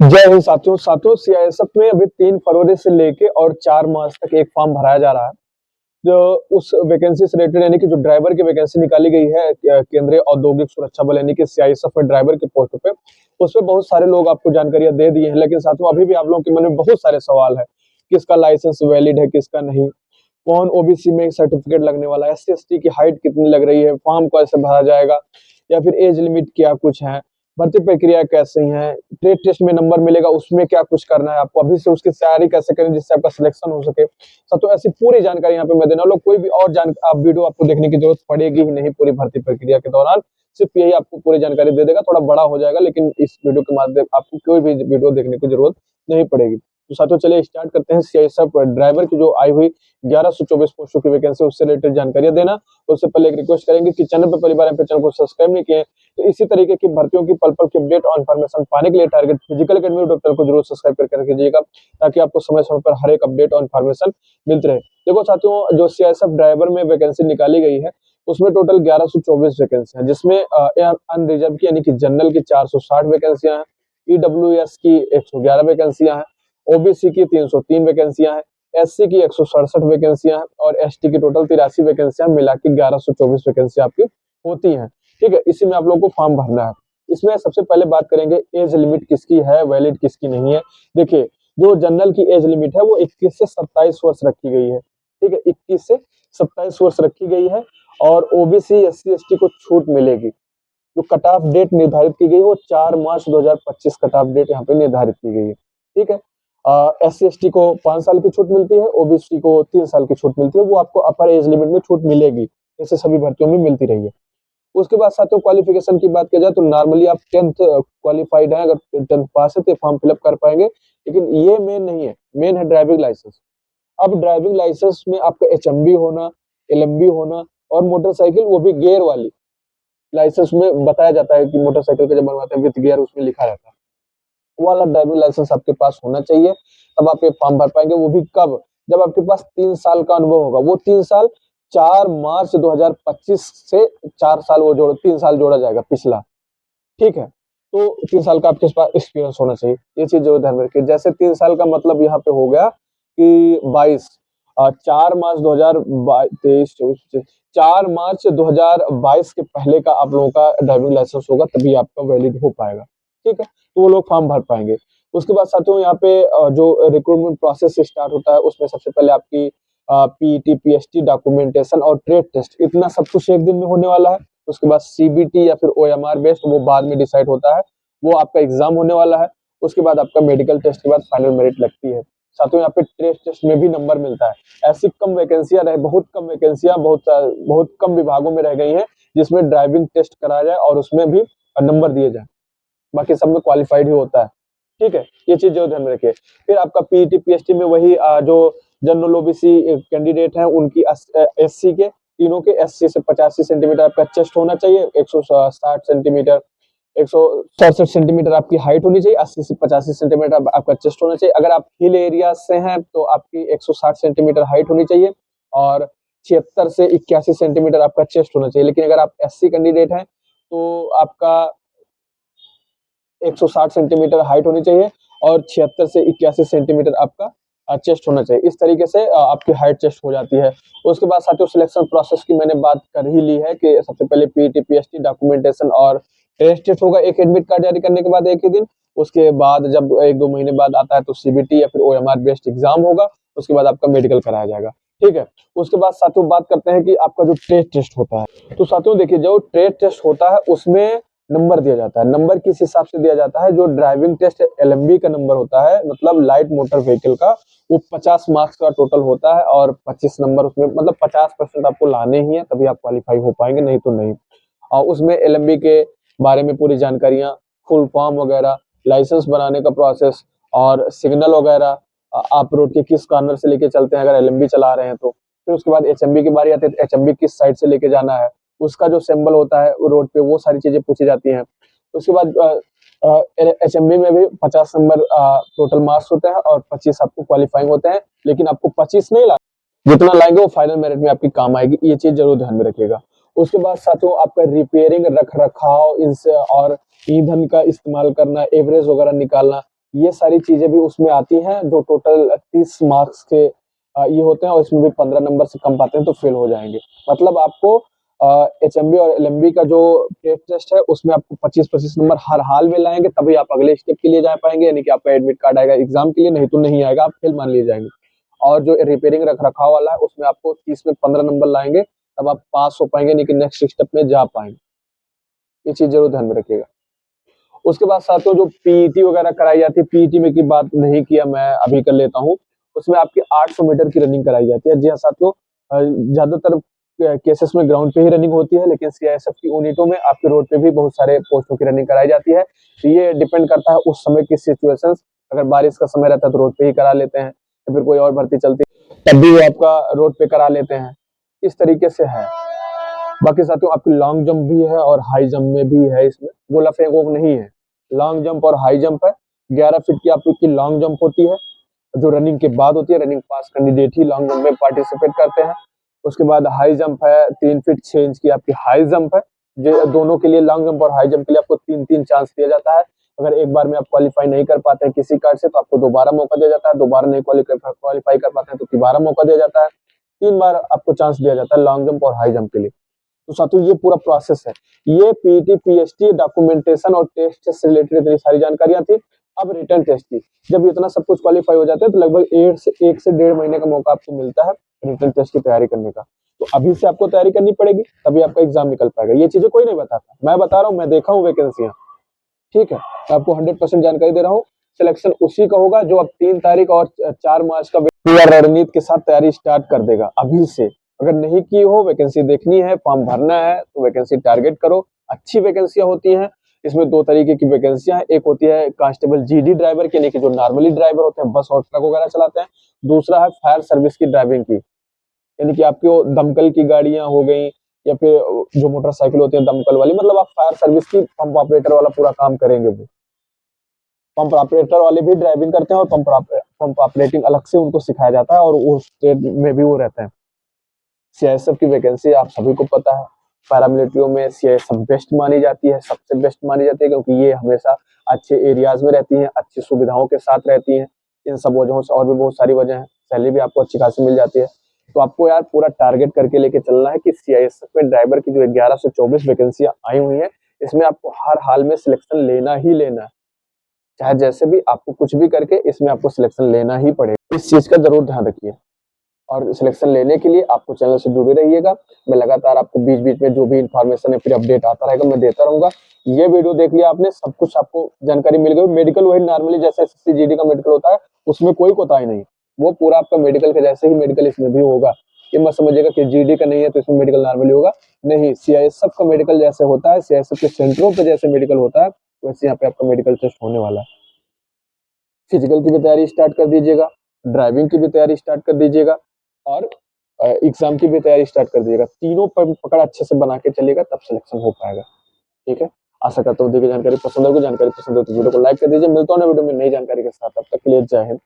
जय हिंद साथियों। सीआईएसएफ में अभी 3 फरवरी से लेके और 4 मार्च तक एक फॉर्म भराया जा रहा है। जो उस वैकेंसी से रिलेटेड यानी कि जो ड्राइवर की वैकेंसी निकाली गई है केंद्रीय औद्योगिक सुरक्षा बल यानी कि सीआईएसएफ में ड्राइवर की पोस्ट पे, उसपे बहुत सारे लोग आपको जानकारियां दे दिए हैं। लेकिन साथियों अभी भी आप लोगों के मन में बहुत सारे सवाल है, किसका लाइसेंस वैलिड है, किसका नहीं, कौन ओबीसी में सर्टिफिकेट लगने वाला है, एससी एसटी की हाइट कितनी लग रही है, फॉर्म कैसे भरा जाएगा, या फिर एज लिमिट क्या कुछ है, भर्ती प्रक्रिया कैसी है, ट्रेड टेस्ट में नंबर मिलेगा उसमें क्या कुछ करना है आपको, अभी से उसकी तैयारी कैसे करें जिससे आपका सिलेक्शन हो सके। तो ऐसी पूरी जानकारी यहाँ पे मैं देने वाला हूं। कोई भी और आप वीडियो आपको देखने की जरूरत पड़ेगी ही नहीं पूरी भर्ती प्रक्रिया के दौरान। सिर्फ यही आपको पूरी जानकारी दे देगा, थोड़ा बड़ा हो जाएगा, लेकिन इस वीडियो के माध्यम आपको कोई भी वीडियो देखने की जरूरत नहीं पड़ेगी। तो साथियों चलिए स्टार्ट करते हैं। सीआईएसएफ ड्राइवर की जो आई हुई 1124 पोस्टों की वैकेंसी उससे रिलेटेड जानकारियां देना। उससे पहले एक रिक्वेस्ट करेंगे कि चैनल पर पहली बार चैनल को सब्सक्राइब नहीं किए तो इसी तरीके की भर्तियों की पल पल की अपडेट और इन्फॉर्मेशन पाने के लिए टारगेट फिजिकल एकेडमी डॉक्टर को जरूर सब्सक्राइब करके रखिएगा, ताकि आपको समय समय पर हर एक अपडेट और इन्फॉर्मेशन मिलती रहे। देखो साथियों, जो सीआईएसएफ ड्राइवर में वैकेंसी निकाली गई है उसमें टोटल 1124 वैकेंसी है, जिसमें अनरिजर्व की यानी कि जनरल की 460 वैकेंसियां हैं, ईडब्ल्यूएस की 111 वैकेंसियां हैं, ओबीसी की 303 वैकेंसियां हैं, एससी की 167 वैकेंसियां हैं और एसटी की टोटल 83 वैकेंसियां मिला के 1124 वैकेंसी आपकी होती हैं। ठीक है, इसी में आप लोगों को फॉर्म भरना है। इसमें सबसे पहले बात करेंगे एज लिमिट किसकी है, वैलिड किसकी नहीं है। देखिए, जो जनरल की एज लिमिट है वो 21 से 27 वर्ष रखी गई है। ठीक है, 21 से 27 वर्ष रखी गई है और ओबीसी एससी एसटी को छूट मिलेगी। जो कट ऑफ डेट निर्धारित की गई है वो 4 मार्च 2025 कट ऑफ डेट यहाँ पे निर्धारित की गई है। ठीक है, एससी एसटी को 5 साल की छूट मिलती है, ओबीसी को 3 साल की छूट मिलती है। वो आपको अपर एज लिमिट में छूट मिलेगी, जैसे सभी भर्तियों में मिलती रही है। उसके बाद साथियों क्वालिफिकेशन की बात की जाए तो नॉर्मली आप 10th क्वालिफाइड है, अगर 10th पास है तो फॉर्म फिलअप कर पाएंगे, लेकिन ये मेन नहीं है। मेन है ड्राइविंग लाइसेंस। अब ड्राइविंग लाइसेंस में आपका एचएमबी होना, एलएमबी होना और मोटरसाइकिल वो भी गियर वाली लाइसेंस में बताया जाता है कि मोटरसाइकिल का जब बनवाते हैं विद गियर उसमें लिखा रहता है, वो वाला ड्राइविंग लाइसेंस आपके पास होना चाहिए। तब आप ये फॉर्म भर पाएंगे। वो भी कब? जब आपके पास 3 साल का अनुभव होगा। वो 3 साल 4 मार्च 2025 से 4 साल वो 3 साल जोड़ा जाएगा पिछला। ठीक है, तो 3 साल का आपके पास एक्सपीरियंस होना चाहिए। ये चीज जो ध्यान में रखिए। जैसे 3 साल का मतलब यहाँ पे हो गया कि 4 मार्च 2023 4 मार्च 2022 के पहले का आप लोगों का ड्राइविंग लाइसेंस होगा, तभी आपका वैलिड हो पाएगा। ठीक है, तो वो लोग फॉर्म भर पाएंगे। उसके बाद साथियों यहाँ पे जो रिक्रूटमेंट प्रोसेस स्टार्ट होता है उसमें सबसे पहले आपकी पीईटी पीएचटी डॉक्यूमेंटेशन और ट्रेड टेस्ट, इतना सब कुछ एक दिन में होने वाला है। उसके बाद सीबीटी या फिर ओएमआर बेस्ड वो बाद में डिसाइड होता है, वो आपका एग्जाम होने वाला है। उसके बाद आपका मेडिकल टेस्ट के बाद फाइनल मेरिट लगती है। साथियों यहाँ पे ट्रेड टेस्ट में भी नंबर मिलता है। ऐसी कम वैकेंसियां रहे, बहुत कम वैकेंसियां बहुत कम विभागों में रह गई हैं जिसमें ड्राइविंग टेस्ट कराया जाए और उसमें भी नंबर दिए जाए। बाकी सब में क्वालिफाइड ही होता है। ठीक है, ये चीज जो ध्यान में रखिए। फिर आपका पीईटी पीएचटी में वही जो जनरल ओबीसी कैंडिडेट हैं उनकी एससी के तीनों के 80 से 85 सेंटीमीटर आपका चेस्ट होना चाहिए, 160 सेंटीमीटर 167 सेंटीमीटर आपकी हाइट होनी चाहिए, 80 से 85 सेंटीमीटर आपका चेस्ट होना चाहिए। अगर आप हिल एरिया से हैं तो आपकी 160 सेंटीमीटर हाइट होनी चाहिए और 76 से 81 सेंटीमीटर आपका चेस्ट होना चाहिए। लेकिन अगर आप एससी कैंडिडेट हैं तो आपका 160 सेंटीमीटर हाइट होनी चाहिए और 76 से 81 सेंटीमीटर आपका चेस्ट होना चाहिए। इस तरीके से आपकी हाइट चेस्ट हो जाती है। उसके बाद साथियों सिलेक्शन प्रोसेस की मैंने बात कर ही ली है कि सबसे पहले पीईटी पीएचटी डॉक्यूमेंटेशन और टेस्ट होगा एक एडमिट कार्ड जारी करने के बाद एक ही दिन। उसके बाद जब 1-2 महीने बाद आता है तो सीबीटी या फिर ओएमआर बेस्ड एग्जाम होगा। उसके बाद आपका मेडिकल कराया जाएगा। ठीक है, उसके बाद साथियों बात करते हैं कि आपका जो ट्रेड टेस्ट होता है, तो साथियों देखिए जो ट्रेड टेस्ट होता है उसमें नंबर दिया जाता है। नंबर किस हिसाब से दिया जाता है? जो ड्राइविंग टेस्ट एलएमबी का नंबर होता है, मतलब लाइट मोटर व्हीकल का, वो 50 मार्क्स का टोटल होता है और 25 नंबर उसमें, मतलब 50% आपको लाने ही है तभी आप क्वालिफाई हो पाएंगे, नहीं तो नहीं। और उसमें एलएमबी के बारे में पूरी जानकारियां, फुल फॉर्म वगैरह, लाइसेंस बनाने का प्रोसेस और सिग्नल वगैरह, आप रोड के किस कॉर्नर से लेके चलते हैं अगर एलएमबी चला रहे हैं तो। फिर उसके बाद एचएमबी की बारी आती है, एचएमबी किस साइड से लेके जाना है, उसका जो सिंबल होता है रोड पे, वो सारी चीजें पूछी जाती हैं। उसके बाद एचएमबी में भी 50 नंबर टोटल मार्क्स होते हैं और 25 आपको क्वालिफाइंग होते हैं। लेकिन आपको 25 नहीं ला, जितना लाएंगे वो फाइनल मेरिट में आपकी काम आएगी। ये चीज जरूर ध्यान में रखिएगा। उसके बाद साथियों आपका रिपेयरिंग, रख रखाव इनसे और ईंधन का इस्तेमाल करना, एवरेज वगैरह निकालना, ये सारी चीजें भी उसमें आती हैं, जो टोटल 30 मार्क्स के ये होते हैं, और इसमें भी 15 नंबर से कम पाते हैं तो फेल हो जाएंगे। मतलब आपको एचएमबी और एलएमबी का जो टेस्ट है उसमें आपको 25-25 नंबर हर हाल में लाएंगे, तभी आप अगले स्टेप के लिए जा पाएंगे, यानी कि आपका एडमिट कार्ड आएगा एग्जाम के लिए, नहीं तो नहीं आएगा, आप फेल मान लिए जाएंगे। और जो रिपेयरिंग रख रखाव वाला है उसमें आपको 30 में 15 नंबर लाएंगे, तब आप पास हो पाएंगे, नहीं कि नेक्स्ट स्टेप में जा पाएंगे। ये चीज जरूर ध्यान में रखिएगा। उसके बाद साथियों जो पीईटी वगैरह कराई जाती है, पीईटी में की बात नहीं किया, मैं अभी कर लेता हूँ। उसमें आपकी 800 मीटर की रनिंग कराई जाती है। जी हाँ साथियों, ज्यादातर केसेस में ग्राउंड पे ही रनिंग होती है, लेकिन सीआईएसएफ की यूनिटों में आपके रोड पे भी बहुत सारे पोस्टों की रनिंग कराई जाती है। तो ये डिपेंड करता है उस समय की सिचुएशंस। अगर बारिश का समय रहता है तो रोड पे ही करा लेते हैं, या फिर कोई और भर्ती चलती है तब भी वो आपका रोड पे करा लेते हैं। इस तरीके से है। बाकी साथियों आपकी लॉन्ग जंप भी है और हाई जंप में भी है, इसमें गोला फेंक वोक नहीं है। लॉन्ग जंप और हाई जंप है। 11 फीट की आपकी लॉन्ग जंप होती है, जो रनिंग के बाद होती है। रनिंग पास कैंडिडेट ही लॉन्ग जंप में पार्टिसिपेट करते हैं। उसके बाद हाई जंप है, 3 फीट 6 इंच की आपकी हाई जंप है। जो दोनों के लिए, लॉन्ग जंप और हाई जंप के लिए आपको 3-3 चांस दिया जाता है। अगर एक बार में आप क्वालिफाई नहीं कर पाते हैं किसी कार्ड से, तो आपको दोबारा मौका दिया जाता है। दोबारा नहीं क्वालिफाई कर पाते हैं तो दोबारा मौका दिया जाता है। 3 बार आपको चांस दिया जाता है लॉन्ग जंप और हाई जंप के लिए। तो साथियों ये पूरा प्रोसेस है। ये पीईटी, पीएचटी, डॉक्यूमेंटेशन और टेस्ट से रिलेटेड इतनी सारी जानकारियां थी। अब रिटर्न टेस्ट की, जब इतना सब कुछ क्वालिफाई हो जाता है तो लगभग 1 से 1.5 महीने का मौका आपको मिलता है रिटर्न टेस्ट की तैयारी करने का। तो अभी से आपको तैयारी करनी पड़ेगी, तभी आपका एग्जाम निकल पाएगा। ये चीजें कोई नहीं बताता, मैं बता रहा हूँ, मैं देखा हूँ वैकेंसियां। ठीक है, मैं आपको 100% जानकारी दे रहा हूँ। सिलेक्शन उसी का होगा जो अब 3 तारीख और 4 मार्च का पूरा रणनीति के साथ तैयारी स्टार्ट कर देगा अभी से। अगर नहीं की हो, वैकेंसी देखनी है, फॉर्म भरना है, तो वैकेंसी टारगेट करो। अच्छी वैकेंसियां होती हैं। इसमें 2 तरीके की वैकेंसियां हैं। एक होती है कांस्टेबल जीडी ड्राइवर के लिए, कि जो नॉर्मली ड्राइवर होते हैं, बस और ट्रक वगैरह चलाते हैं। दूसरा है फायर सर्विस की ड्राइविंग की, यानी कि आपकी वो दमकल की गाड़ियां हो गई, या फिर जो मोटरसाइकिल होती है दमकल वाली, मतलब आप फायर सर्विस की पंप ऑपरेटर वाला पूरा काम करेंगे। वो पंप ऑपरेटर वाले भी ड्राइविंग करते हैं, और पंप ऑपरेटिंग अलग से उनको सिखाया जाता है, और उस ट्रेड में भी वो रहते हैं। सीआईएसएफ की वैकेंसी आप सभी को पता है। पैरामिलिट्रियों में सीआईएसएफ बेस्ट मानी जाती है, सबसे बेस्ट मानी जाती है, क्योंकि ये हमेशा अच्छे एरियाज में रहती है, अच्छी सुविधाओं के साथ रहती है। इन सब वजहों से, और भी बहुत सारी वजह है। सैलरी भी आपको अच्छी खासी मिल जाती है। तो आपको यार पूरा टारगेट करके लेके चलना है कि सीआईएसएफ में ड्राइवर की जो 11 से 24 वैकेंसियां आई हुई है, इसमें आपको हर हाल में सिलेक्शन लेना ही लेना है। चाहे जैसे भी आपको कुछ भी करके इसमें आपको सिलेक्शन लेना ही पड़ेगा। इस चीज का जरूर ध्यान रखिए। और सिलेक्शन लेने के लिए आपको चैनल से जुड़े रहिएगा। मैं लगातार आपको बीच बीच में जो भी इंफॉर्मेशन है, फिर अपडेट आता रहेगा, मैं देता रहूंगा। ये वीडियो देख लिया आपने, सब कुछ आपको जानकारी मिल गई। मेडिकल वही नॉर्मली जैसे एसएससी जीडी का मेडिकल होता है, उसमें कोई कोताही नहीं। वो पूरा आपका मेडिकल के जैसे ही मेडिकल इसमें भी होगा। ये मत समझिएगा कि जीडी का नहीं है तो इसमें मेडिकल नॉर्मली होगा। नहीं, सीआईएसएफ का मेडिकल जैसे होता है, सीआईएसएफ के सेंटरों पे जैसे मेडिकल होता है, वैसे यहाँ पे आपका मेडिकल टेस्ट होने वाला है। फिजिकल की भी तैयारी स्टार्ट कर दीजिएगा, ड्राइविंग की भी तैयारी स्टार्ट कर दीजिएगा, और एग्जाम की भी तैयारी स्टार्ट कर दीजिएगा। तीनों पर पकड़ अच्छे से बना के चलिएगा, तब सिलेक्शन हो पाएगा। ठीक है, आशा करता हूँ देखिए जानकारी पसंद होगी। जानकारी पसंद हो तो वीडियो को लाइक कर दीजिए। मिलता हूँ ना वीडियो में नई जानकारी के साथ, तब तक के लिए जय हिंद।